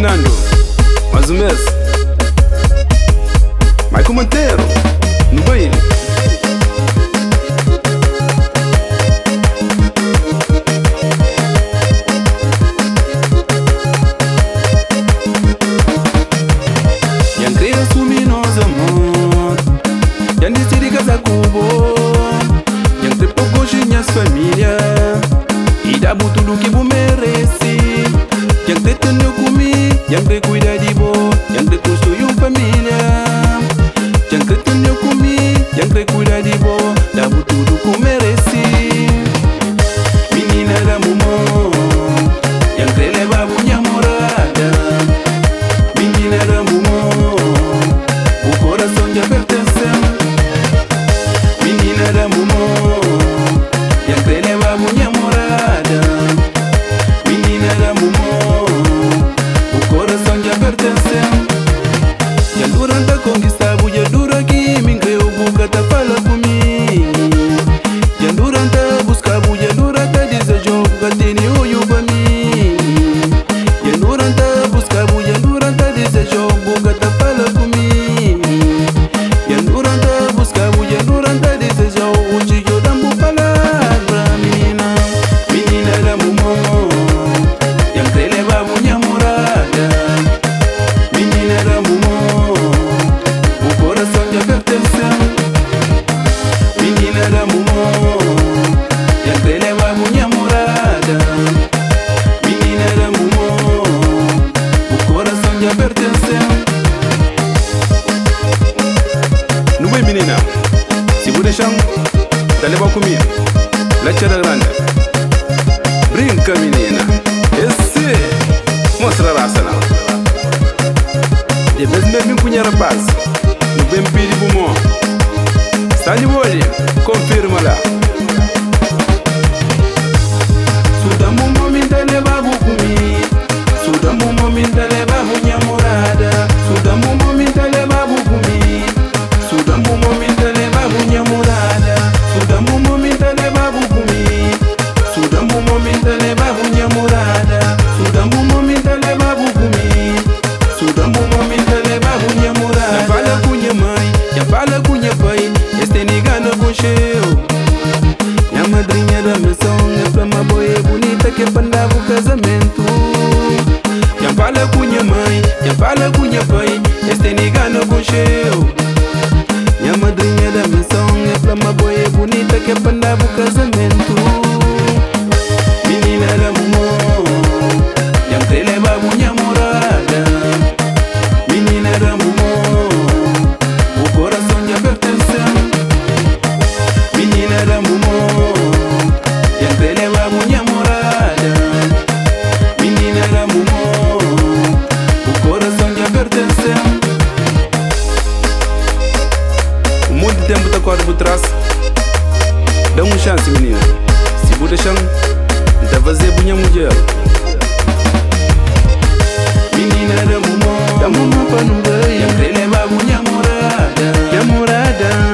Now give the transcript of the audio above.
Ferdinando, mais um mês. Mas como inteiro, no banho. Yang cria assumir nosso amor, yang decide casar com o bo, yang te pouco as família e dá tudo que você merece. Yang te tenho comigo, yang te cuida de bo, yang te construiu família. Yang te tenho comigo, yang te cuida de bo, dá tudo que merece. Menina da mumo, yang te leva minha morada. Menina da mumo, o coração já pertence. Menina da mumo, yang te leva minha morada. Menina da mumo, o coração já pertence. Já durante a conquista, já dura que me creu, buca tá fala comigo. Já durante a busca, já durante a desejo, buca tem olho pra mim. Já durante a busca, já durante a desejo, buca tá fala comigo. Já durante a busca, já durante a desejo, hoje eu dou uma palavra, menina. Menina da mumo, yang te leva minha morada. Menina da mumo, o coração já pertence. Menina da mumo, yang te leva minha morada. Menina da mumo, o coração já pertence. Não vem, menina, se vou deixar, tá levar comigo. Leite da grande. Brinca, menina. Esse mostra a raça, não. De vez mesmo punha rapaz, não vem pedir pro mo. Está de olho, confirma lá. Suda um momento levar comigo. Suda um momento levar minha morada. Suda um momento levar comigo. Suda um momento levar minha morada. Suda um momento levar comigo. Suda um momento levar minha morada. Suda um momento levar comigo. Suda um momento levar minha morada. Já fala com minha mãe, já fala com minha pai. Este nigga não concheu. Minha madrinha da missão é pra uma boia bonita que pandava o casamento. Já fala com minha mãe, já fala com minha pai. Este nigga não concheu. Minha madrinha da missão é pra uma boia bonita que pandava o casamento. Menina da mumo, yang te leva minha morada. Menina da mumo, o coração já pertence. Menina da mumo, yang te leva minha morada. Menina da mumo, o coração já pertence. Muito tempo tá correndo por trás. Dá uma chance, menina. Se você deixar, tá fazer minha mulher. Menina da mumo pra não ganhar. Yang te leva minha morada. Minha morada.